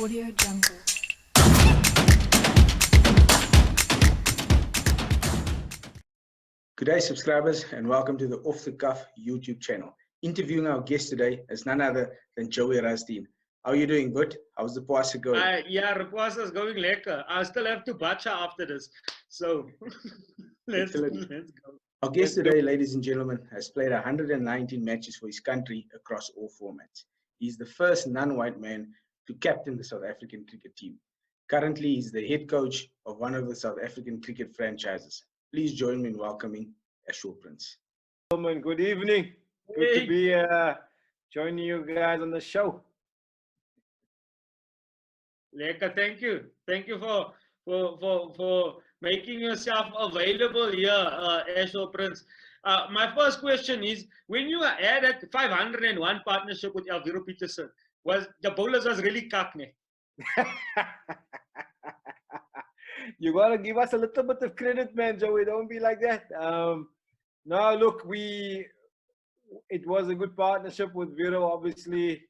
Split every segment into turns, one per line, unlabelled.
Audio Jungle.
Good day, subscribers, and welcome to the Off the Cuff YouTube channel. Interviewing our guest today is none other than Joey Rasdien. How are you doing, bud? How's the pasta going?
Yeah, the pasta is going lekker. I still have to bacha after this. So let's go.
Our guest today, ladies and gentlemen, has played 119 matches for his country across all formats. He's the first non-white man to captain the South African cricket team. Currently, he's the head coach of one of the South African cricket franchises. Please join me in welcoming Ashwell Prince.
Good evening. Good to be joining you guys on the show.
Lekker, thank you. Thank you for making yourself available here, Ashwell Prince. My first question is, when you had that 501 partnership with Elvira Peterson, was the bowlers was really cockney?
You gotta give us a little bit of credit, man, Joey. Don't be like that. No, look, it was a good partnership with Vero, obviously.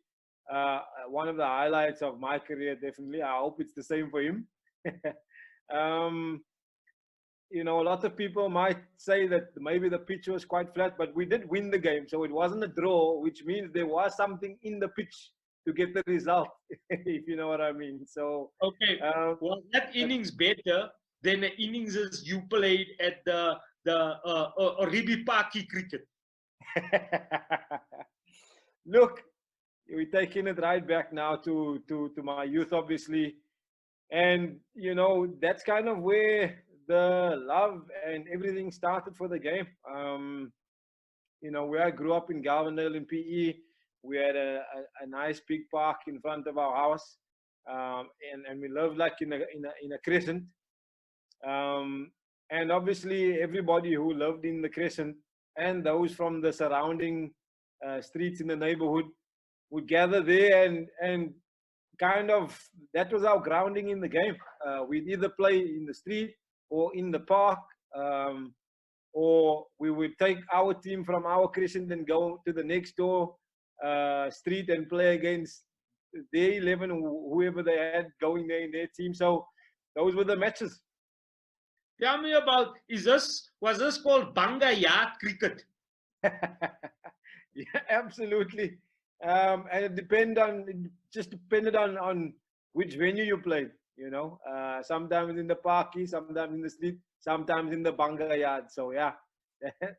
One of the highlights of my career, definitely. I hope it's the same for him. You know, a lot of people might say that maybe the pitch was quite flat, but we did win the game. So it wasn't a draw, which means there was something in the pitch to get the result, if you know what I mean. So
okay, was that innings better than the innings you played at the Oribi Parky cricket?
Look, we're taking it right back now to my youth, obviously. And, you know, that's kind of where the love and everything started for the game. You know, where I grew up in Galvindale in PE, we had a nice big park in front of our house. And we lived like in a crescent. And obviously everybody who lived in the crescent and those from the surrounding streets in the neighborhood would gather there and kind of, that was our grounding in the game. We'd either play in the street or in the park, or we would take our team from our crescent and go to the next door street and play against their 11, whoever they had going there in their team. So those were the matches.
Tell me about, was this called Banga Yard cricket?
Yeah, absolutely. And it just depended on which venue you played, you know. Sometimes in the parky, sometimes in the street, sometimes in the Banga Yard. So yeah,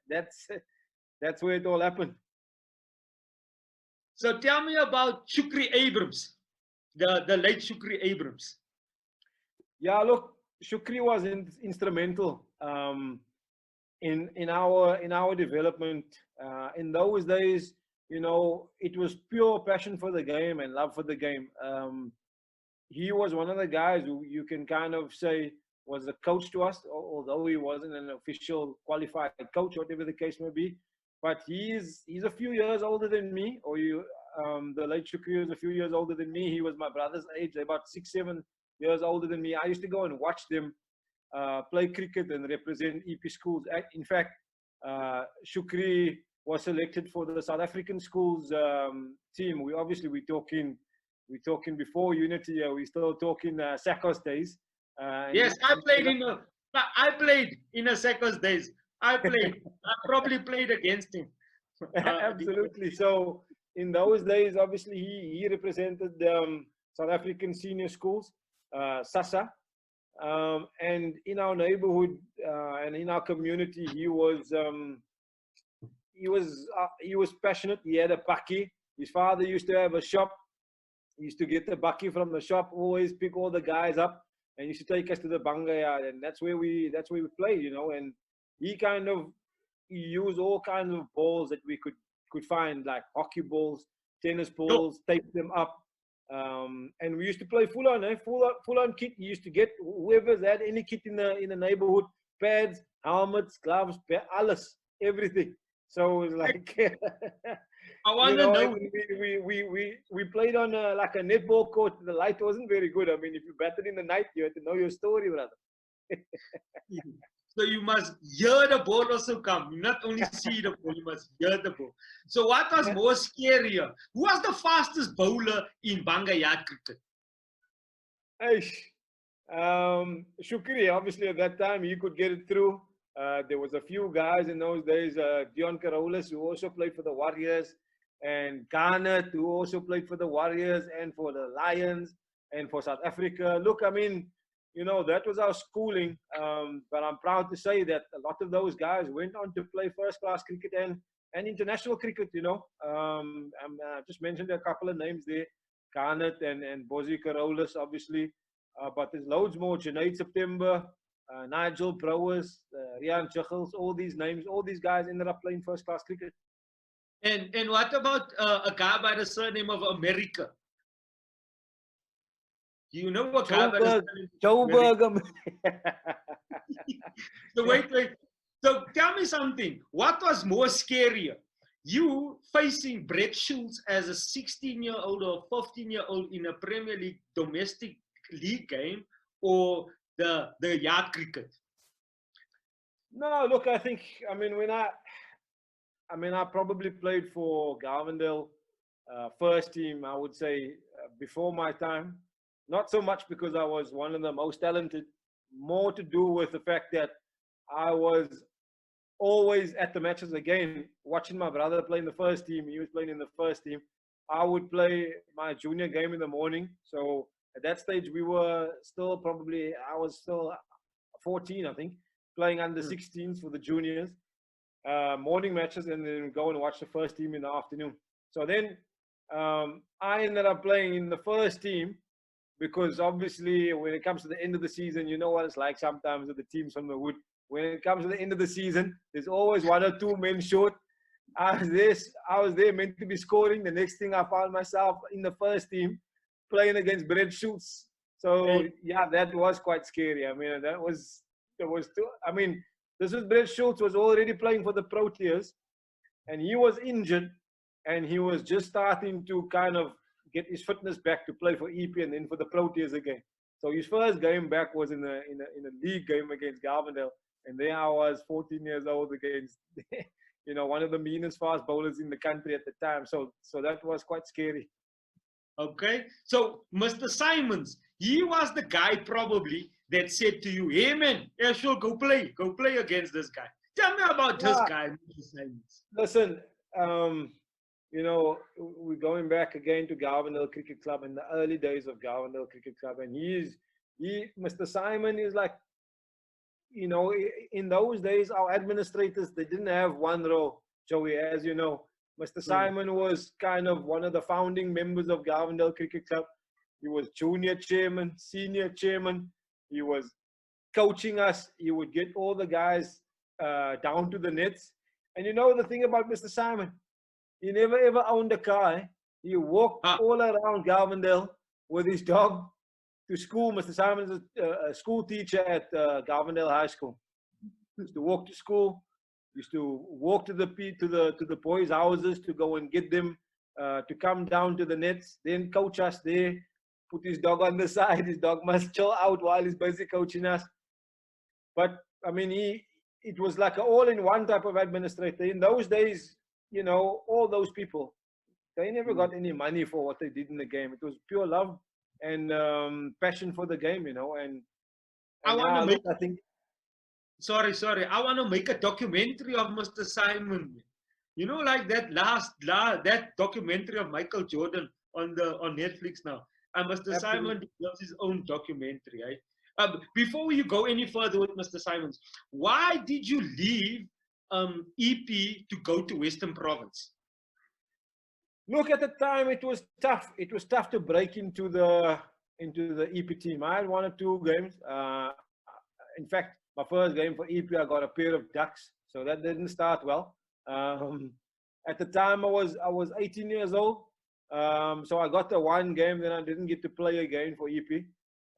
that's where it all happened.
So tell me about Shukri Abrams, the late Shukri Abrams.
Yeah, look, Shukri was instrumental in our development. In those days, you know, it was pure passion for the game and love for the game. He was one of the guys who you can kind of say was a coach to us, although he wasn't an official qualified coach, whatever the case may be. But he's a few years older than me, or the late Shukri was a few years older than me. He was my brother's age, about 6-7 years older than me. I used to go and watch them play cricket and represent EP schools. In fact, Shukri was selected for the South African schools team. We're talking before Unity. We're still talking Sakos days.
Yes, I played in a Sakos days. I probably played against him.
Absolutely. So in those days, obviously he represented South African senior schools, SASA. And in our neighborhood and in our community, he was passionate. He had a bakkie. His father used to have a shop. He used to get the bakkie from the shop, always pick all the guys up, and he used to take us to the Banga Yard, and that's where we played, you know. And he used all kinds of balls that we could find, like hockey balls, tennis balls, tape them up. And we used to play full on kit. You used to get whoever's had any kit in the neighborhood, pads, helmets, gloves, alles, everything. So it was like,
I want to know.
We played on like a netball court. The light wasn't very good. I mean, if you batted in the night, you had to know your story, brother.
So you must hear the ball also come. You not only see the ball, you must hear the ball. So what was more scarier? Who was the fastest bowler in Banga Yard cricket?
Eish. Shukri, obviously at that time he could get it through. There was a few guys in those days, Dion Carolus, who also played for the Warriors, and Garnett, who also played for the Warriors and for the Lions and for South Africa. Look, I mean, you know, that was our schooling. But I'm proud to say that a lot of those guys went on to play first-class cricket and international cricket, you know. I just mentioned a couple of names there, Garnett and Bozy Carolus, obviously. But there's loads more. Junaid September, Nigel Brouwers, Rian Chichels, all these names, all these guys ended up playing first-class cricket.
And what about a guy by the surname of America? Do you know what guy by the surname
Joburg.
So wait. So tell me something. What was more scarier? You facing Brett Schultz as a 16-year-old or 15-year-old in a Premier League domestic league game, or the yard cricket?
No, look, I think, I mean, I probably played for Garvendale first team, I would say, before my time. Not so much because I was one of the most talented, more to do with the fact that I was always at the matches again, watching my brother play in the first team. He was playing in the first team. I would play my junior game in the morning. So at that stage, we were still I was still 14, I think, playing under 16s for the juniors, morning matches, and then go and watch the first team in the afternoon. So then I ended up playing in the first team because obviously when it comes to the end of the season, you know what it's like sometimes with the teams from the wood. When it comes to the end of the season, there's always one or two men short. I was there meant to be scoring. The next thing I found myself in the first team playing against Brett Schultz. So yeah, that was quite scary. I mean, this was Brett Schultz was already playing for the Proteas, and he was injured, and he was just starting to kind of get his fitness back to play for EP and then for the Proteas again. So his first game back was in a league game against Garvendale, and there I was, 14 years old, against you know, one of the meanest fast bowlers in the country at the time. So that was quite scary.
Okay, so Mr. Simons, he was the guy probably that said to you, "Hey man, Ashwell, go play against this guy." Tell me about this guy, Mr. Simons.
Listen, you know, we're going back again to Garvendale Cricket Club in the early days of Garvendale Cricket Club, and Mr. Simon is like, you know, in those days, our administrators, they didn't have one role, Joey, as you know. Mr. Simon was kind of one of the founding members of Garvendale Cricket Club. He was junior chairman, senior chairman. He was coaching us. He would get all the guys down to the nets. And you know the thing about Mr. Simon, he never ever owned a car. He walked all around Garvendale with his dog to school. Mr. Simon is a school teacher at Garvendale High School. He used to walk to school. Used to walk to the boys' houses to go and get them to come down to the nets. Then coach us there. Put his dog on the side. His dog must chill out while he's busy coaching us. But I mean, it was like an all-in-one type of administrator. In those days, you know, all those people, they never got any money for what they did in the game. It was pure love and passion for the game, you know. And
I want to
I think.
Sorry. I want to make a documentary of Mr. Simon. You know, like that documentary of Michael Jordan on Netflix now. And Mr. Simon deserves his own documentary, right? Before you go any further with Mr. Simons, why did you leave EP to go to Western Province?
Look, at the time it was tough. It was tough to break into the EP team. I had one or two games. In fact, my first game for EP, I got a pair of ducks, so that didn't start well. At the time, I was 18 years old, so I got the one game. Then I didn't get to play again for EP.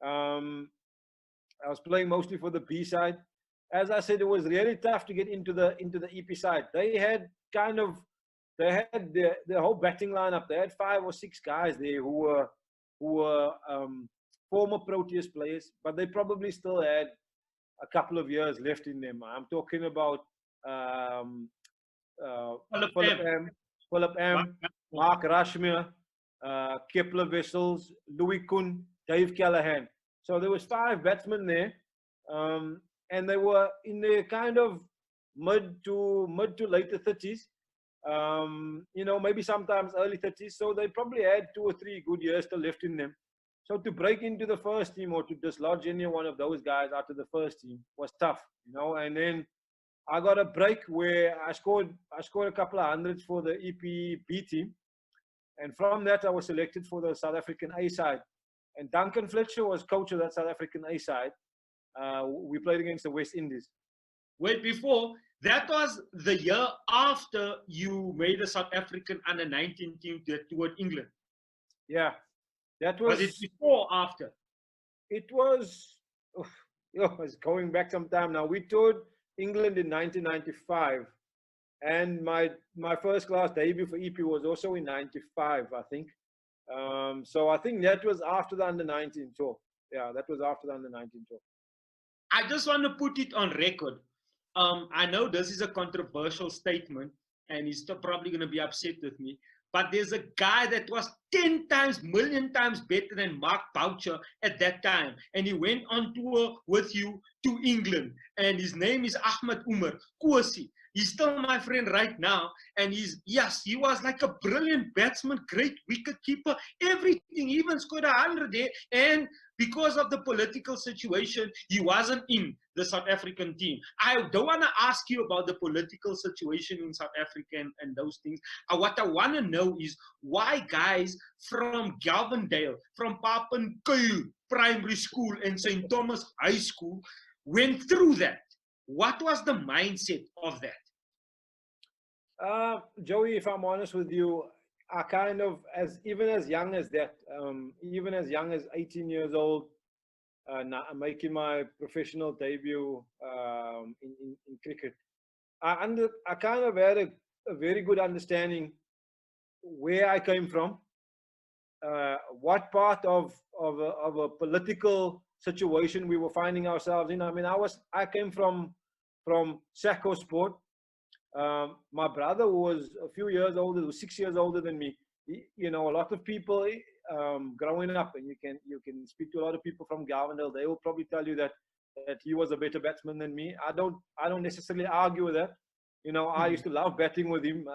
I was playing mostly for the B side. As I said, it was really tough to get into the EP side. They had the whole batting lineup. They had 5 or 6 guys there who were former Proteas players, but they probably still had a couple of years left in them. I'm talking about Philip M, Mark Rashmere, Kepler Wessels, Louis Kuhn, Dave Callahan. So there was 5 batsmen there, and they were in their kind of mid to later 30s. You know, maybe sometimes early 30s. So they probably had 2 or 3 good years still left in them. So to break into the first team or to dislodge any one of those guys out of the first team was tough, you know. And then I got a break where I scored a couple of hundreds for the EPB team, and from that I was selected for the South African A side. And Duncan Fletcher was coach of that South African A side. We played against the West Indies.
Wait, before that was the year after you made the South African under-19 team toward England.
Yeah, that was.
Was it before or after?
It was. It's going back some time now. We toured England in 1995, and my first class debut for EP was also in 95, I think. So I think that was after the under-19 tour. Yeah, that was after the under-19 tour.
I just want to put it on record. I know this is a controversial statement, and he's still probably going to be upset with me. But there's a guy that was 10 times, million times better than Mark Boucher at that time. And he went on tour with you to England. And his name is Ahmed Umar Kosi. He's still my friend right now. And he was like a brilliant batsman, great wicket keeper, everything. He even scored 100 there. And because of the political situation, he wasn't in the South African team. I don't want to ask you about the political situation in South Africa and those things. What I want to know is why guys from Galvindale, from Papenkuil Primary School and St. Thomas High School went through that. What was the mindset of that?
Joey, if I'm honest with you, I kind of, even as young as that, even as young as 18 years old, making my professional debut in cricket, I kind of had a very good understanding where I came from, what part of a political situation we were finding ourselves in. I mean, I came from Sacco Sport. My brother was a few years older, was 6 years older than me. You know, a lot of people growing up, and you can speak to a lot of people from Galvindale, they will probably tell you that he was a better batsman than me. I don't necessarily argue with that. You know, I used to love batting with him.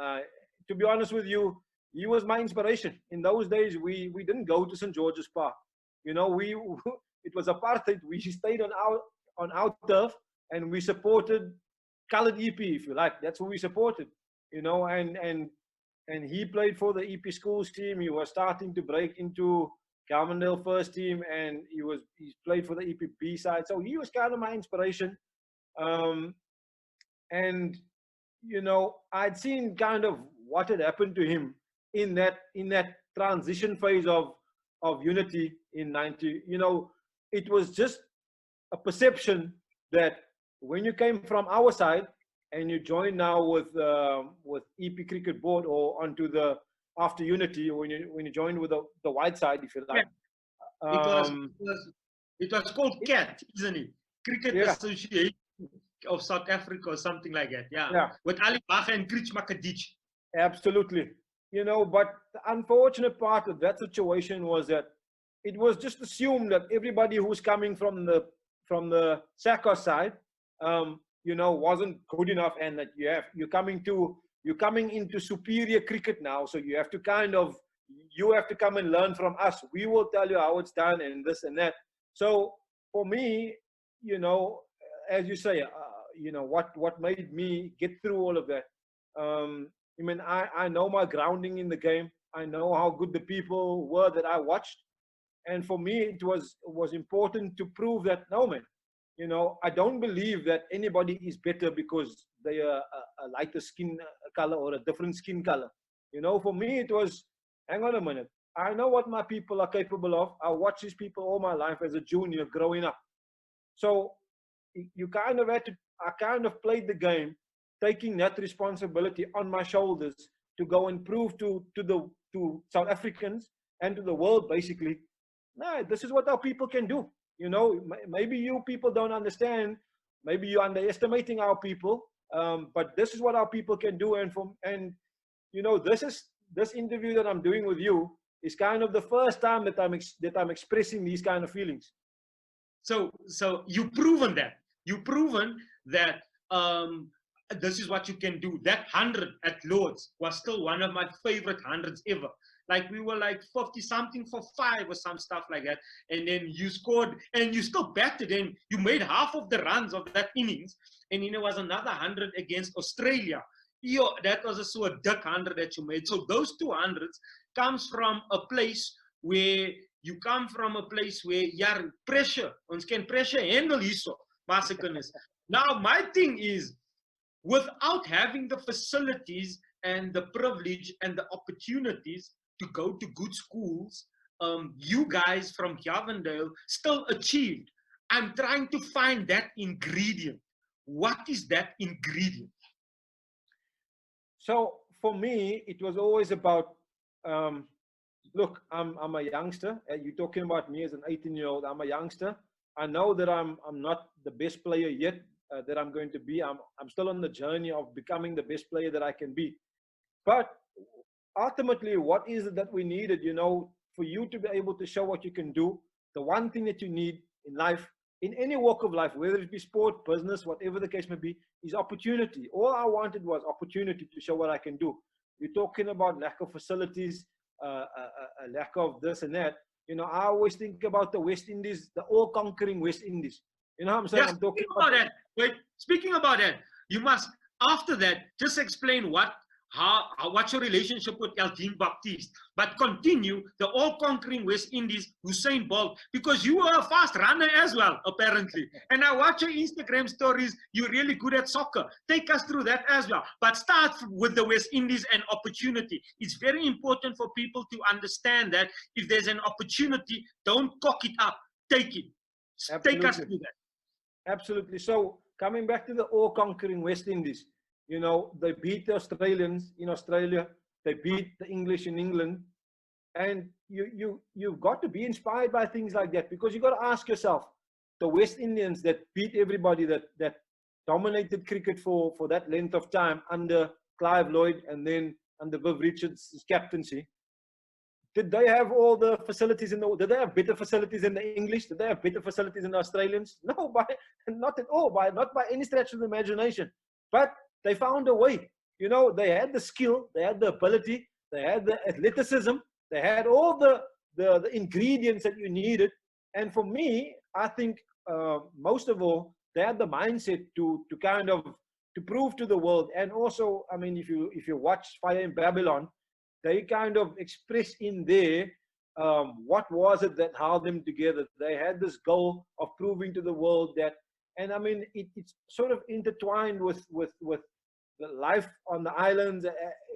To be honest with you, he was my inspiration. In those days, we didn't go to St. George's Park. You know, it was apartheid. We stayed on our turf, and we supported colored EP, if you like. That's who we supported, you know, and he played for the EP schools team. He was starting to break into Galvindale first team, and he played for the EP B side. So he was kind of my inspiration. And, you know, I'd seen kind of what had happened to him in that transition phase of unity in 90. You know, it was just a perception that when you came from our side and you joined now with EP Cricket Board or onto the after Unity, when you joined with the white side, if you like.
Yeah. It was called CAT, isn't it? Cricket Association of South Africa or something like that. Yeah. With Ali Bacher and Krich Makadich.
Absolutely. You know, but the unfortunate part of that situation was that it was just assumed that everybody who's coming from the Sacco side, you know, wasn't good enough, and that you're coming into superior cricket now, so you have to come and learn from us. We will tell you how it's done and this and that. So for me, you know, as you say, you know, what made me get through all of that. I mean, I know my grounding in the game. I know how good the people were that I watched, and for me, it was important to prove that, no, man, you know, I don't believe that anybody is better because they are a lighter skin color or a different skin color. You know, for me, it was, hang on a minute. I know what my people are capable of. I watched these people all my life as a junior growing up. So you kind of had to, I kind of played the game, taking that responsibility on my shoulders to go and prove to South Africans and to the world, basically, nah, this is what our people can do. You know, maybe you people don't understand. Maybe you're underestimating our people. But this is what our people can do. And you know, this interview that I'm doing with you is kind of the first time that I'm expressing these kind of feelings.
So you've proven that. You've proven that this is what you can do. That 100 at Lords was still one of my favorite hundreds ever. Like we were like 50 something for 5 or some stuff like that. And then you scored and you still batted and you made half of the runs of that innings. And then there was another 100 against Australia. That was also a duck 100 that you made. So those 200s comes from a place where you come from a place where you're pressure. Ons can pressure handle hierso. Now my thing is, without having the facilities and the privilege and the opportunities to go to good schools, you guys from Javendale still achieved. I'm trying to find that ingredient. What is that ingredient?
So for me, it was always about, look, I'm a youngster. You're talking about me as an 18-year-old. I'm a youngster. I know that I'm not the best player yet that I'm going to be. I'm still on the journey of becoming the best player that I can be. But ultimately, what is it that we needed, you know, for you to be able to show what you can do? The one thing that you need in life, in any walk of life, whether it be sport, business, whatever the case may be, is opportunity. All I wanted was opportunity to show what I can do. You're talking about lack of facilities, a lack of this and that. You know, I always think about the West Indies, the all-conquering West Indies. You know what I'm saying?
Yes,
I'm talking
about that. Wait, speaking about that, you must, after that, just explain what's your relationship with Jean Baptiste, but continue the all-conquering West Indies, Usain Bolt, because you are a fast runner as well, apparently. And I watch your Instagram stories. You're really good at soccer. Take us through that as well. But start with the West Indies and opportunity. It's very important for people to understand that if there's an opportunity, don't cock it up. Take it.
Absolutely.
Take us through that.
Absolutely. So coming back to the all-conquering West Indies, you know, they beat the Australians in Australia. They beat the English in England. And you've got to be inspired by things like that, because you've got to ask yourself, the West Indians that beat everybody, that dominated cricket for that length of time under Clive Lloyd and then under Viv Richards' captaincy, did they have all the facilities did they have better facilities than the English? Did they have better facilities than the Australians? No, not at all, not by any stretch of the imagination. But they found a way. You know, they had the skill, they had the ability, they had the athleticism, they had all the ingredients that you needed. And for me, I think most of all, they had the mindset to kind of to prove to the world. And also, I mean, if you watch Fire in Babylon, they kind of express in there what was it that held them together. They had this goal of proving to the world that, and I mean, it's sort of intertwined with the life on the islands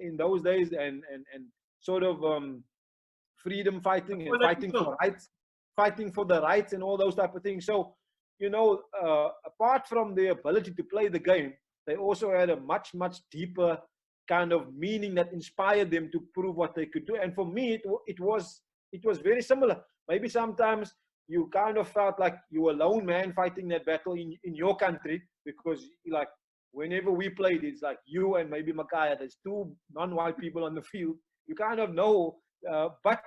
in those days, and sort of freedom fighting and fighting for rights, fighting for the rights and all those type of things. So, you know, apart from their ability to play the game, they also had a much deeper kind of meaning that inspired them to prove what they could do. And for me, it was very similar. Maybe sometimes you kind of felt like you were a lone man fighting that battle in your country, because like whenever we played, it's like you and maybe Makaya, there's 2 non-white people on the field. You kind of know, but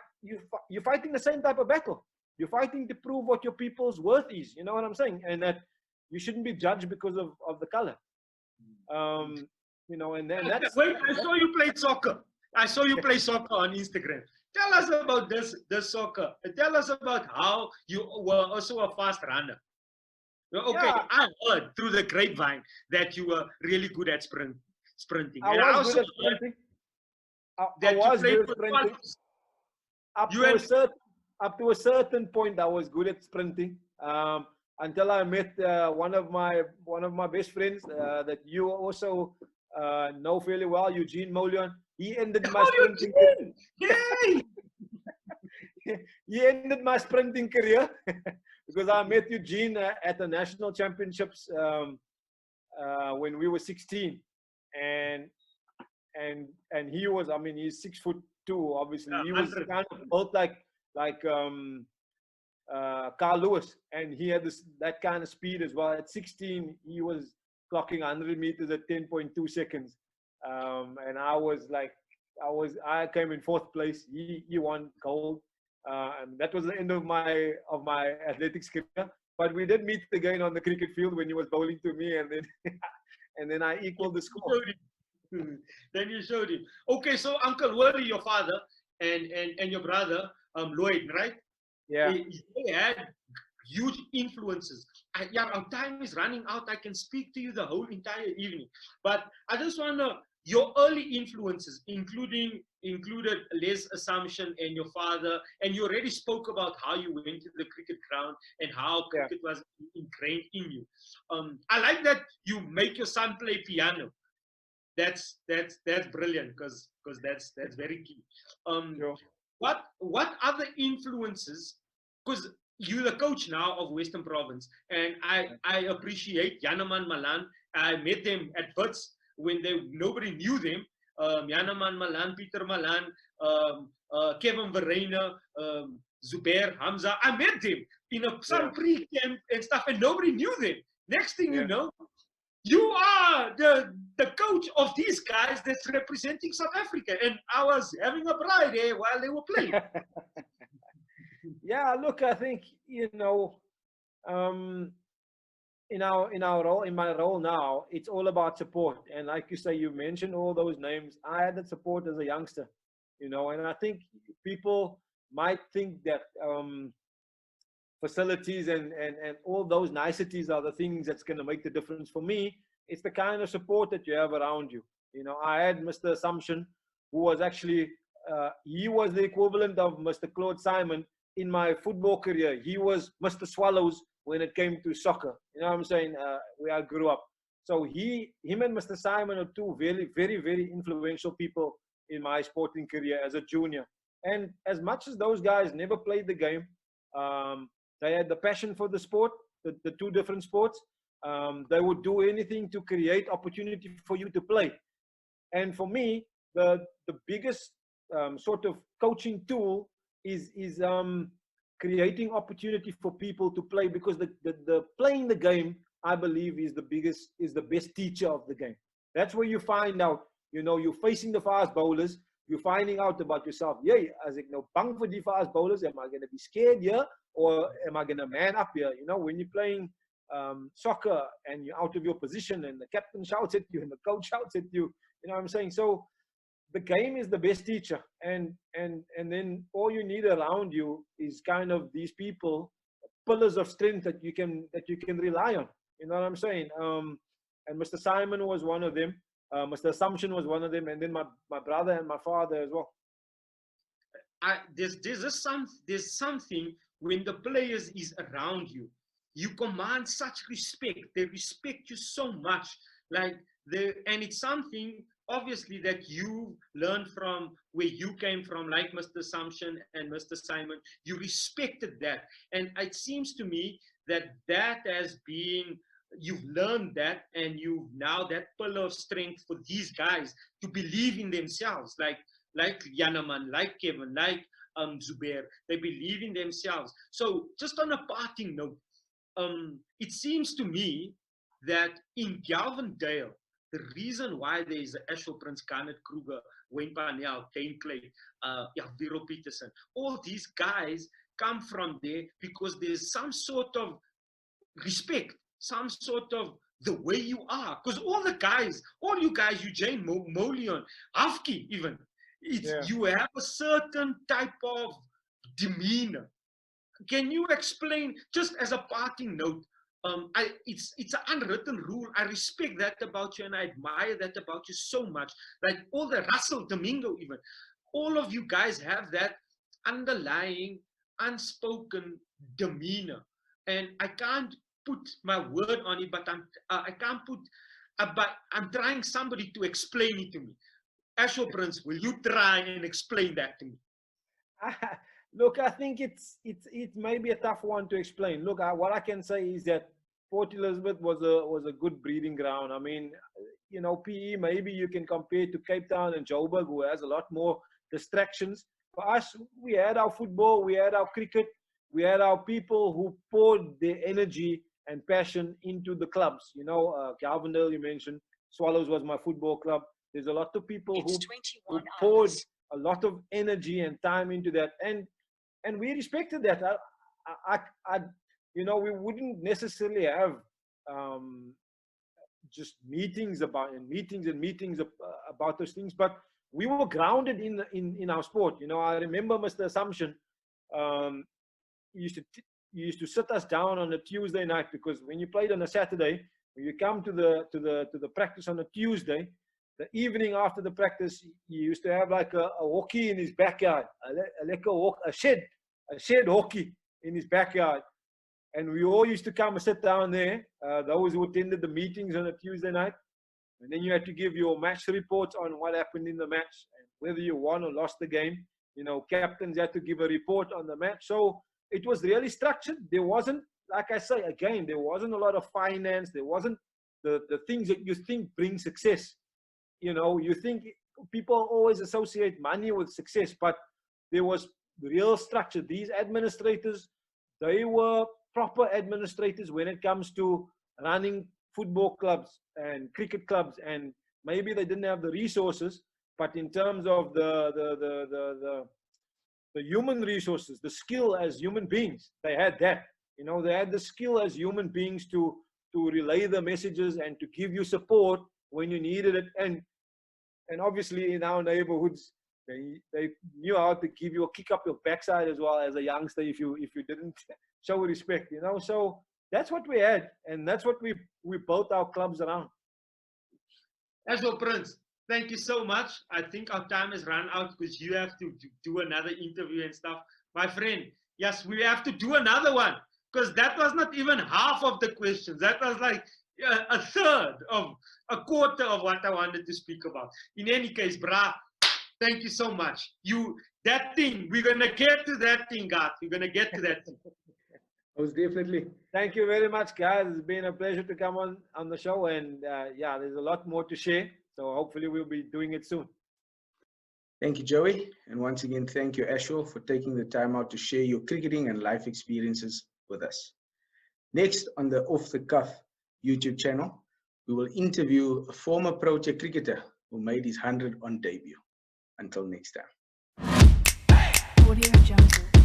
you're fighting the same type of battle. You're fighting to prove what your people's worth is. You know what I'm saying? And that you shouldn't be judged because of the color. You know, and then that's...
Wait, I saw you play soccer. I saw you play soccer on Instagram. Tell us about this soccer. Tell us about how you were also a fast runner. Okay, yeah. I heard through the grapevine that you were really good at sprinting.
I was good at sprinting. I was good at sprinting. Up to a certain point, I was good at sprinting. Until I met one of my best friends that you also know fairly well, Eugene Molion. He ended my sprinting career.
Yay!
He ended my sprinting career because I met Eugene at the national championships when we were 16, and he was, I mean, he's 6'2", obviously. He was kind of built like Carl Lewis, and he had that kind of speed as well. At 16, he was clocking 100 meters at 10.2 seconds, and I came in 4th place. He won gold, and that was the end of my athletics career. but we did meet again on the cricket field when he was bowling to me, and then and then I equaled the score.
Then you showed him. Okay, so Uncle Willie, your father, and your brother, Lloyd, right?
Yeah.
They had huge influences. Yeah, our time is running out. I can speak to you the whole entire evening, but I just want to your early influences, included Les Assumption and your father, and you already spoke about how you went to the cricket ground and how cricket was ingrained in you. I like that you make your son play piano. That's brilliant because that's very key.
Sure.
What other influences? Because you're the coach now of Western Province, and I appreciate Janneman Malan. I met them at Wits when nobody knew them. Janneman Malan, Peter Malan, Kevin Verreina, Zubair Hamza. I met them in some pre-camp and stuff, and nobody knew them. Next thing you know, you are the coach of these guys that's representing South Africa, and I was having a bride while they were playing.
Yeah, look, I think in our role, in my role now, it's all about support. And like you say, you mentioned all those names. I had that support as a youngster, and I think people might think that facilities and all those niceties are the things that's going to make the difference. For me, it's the kind of support that you have around you. I had Mr. Assumption, who was actually, he was the equivalent of Mr. Claude Simon in my football career. He was Mr. Swallows when it came to soccer. You know what I'm saying? Where I grew up. So him and Mr. Simon are two very, very, very influential people in my sporting career as a junior. And as much as those guys never played the game, they had the passion for the sport, the two different sports. They would do anything to create opportunity for you to play. And for me, the biggest sort of coaching tool is creating opportunity for people to play, because the playing the game, I believe, is the best teacher of the game. That's where you find out, you're facing the fast bowlers, you're finding out about yourself. Yeah, as ik nou bang for the fast bowlers, am I going to be scared here, or am I going to man up here? When you're playing soccer and you're out of your position and the captain shouts at you and the coach shouts at you, you know what I'm saying? So the game is the best teacher, and then all you need around you is kind of these people, pillars of strength that you can rely on. You know what I'm saying? And Mr. Simon was one of them. Mr. Assumption was one of them, and then my brother and my father as well.
There's something when the players is around you, you command such respect. They respect you so much, and it's something obviously that you learned from where you came from, like Mr. Assumption and Mr. Simon. You respected that, and it seems to me that has been, you've learned that, and you've now that pillar of strength for these guys to believe in themselves, like Janneman, like Kevin, like Zubair. They believe in themselves. So just on a parting note, it seems to me that in Galvindale, the reason why there is Ashwell Prince, Garnet Kruger, Wayne Parnell, Kane Clay, Viro Peterson, all these guys come from there because there's some sort of respect, some sort of the way you are. Because all you guys, Eugene, Molion, Afki even, you have a certain type of demeanor. Can you explain, just as a parting note, it's an unwritten rule. I respect that about you, and I admire that about you so much. Like all the Russell, Domingo even, all of you guys have that underlying, unspoken demeanor. And I can't put my word on it, but I'm trying somebody to explain it to me. Ashwell Prince, will you try and explain that to me?
Look, I think it's maybe a tough one to explain. Look, what I can say is that Port Elizabeth was a good breeding ground. I mean, PE, maybe you can compare to Cape Town and Joburg, who has a lot more distractions. For us, we had our football, we had our cricket, we had our people who poured their energy and passion into the clubs. Galvindale, you mentioned, Swallows was my football club. There's a lot of people who poured a lot of energy and time into that, and we respected that. we wouldn't necessarily have just meetings about those things, but we were grounded in our sport. I remember Mr. Assumption he used to sit us down on a Tuesday night, because when you played on a Saturday, when you come to the practice on a Tuesday, the evening after the practice, he used to have like a hockey in his backyard, a shed hockey in his backyard. And we all used to come and sit down there, those who attended the meetings on a Tuesday night. And then you had to give your match reports on what happened in the match, and whether you won or lost the game. Captains had to give a report on the match. So it was really structured. There wasn't, like I say, again, there wasn't a lot of finance. There wasn't the things that you think bring success. You think people always associate money with success, but there was real structure. These administrators, they were proper administrators when it comes to running football clubs and cricket clubs, and maybe they didn't have the resources, but in terms of the human resources, the skill as human beings, they had that. They had the skill as human beings to relay the messages and to give you support when you needed it. And obviously in our neighborhoods, they knew how to give you a kick up your backside as well as a youngster if you didn't show respect. So that's what we had, and that's what we built our clubs around.
Ashwell Prince, thank you so much. I think our time has run out because you have to do another interview and stuff. My friend, yes, we have to do another one, because that was not even half of the questions. That was like a third of a quarter of what I wanted to speak about. In any case, brah, thank you so much. That thing, we're going to get to that thing, Garth. We're going to get to that thing.
Most definitely.
Thank you very much, guys. It's been a pleasure to come on the show, and there's a lot more to share. So hopefully we'll be doing it soon.
Thank you, Joey. And once again, thank you, Ashwell, for taking the time out to share your cricketing and life experiences with us. Next, on the Off the Cuff YouTube channel, we will interview a former project cricketer who made his 100 on debut. Until next time.
Audio Jungle.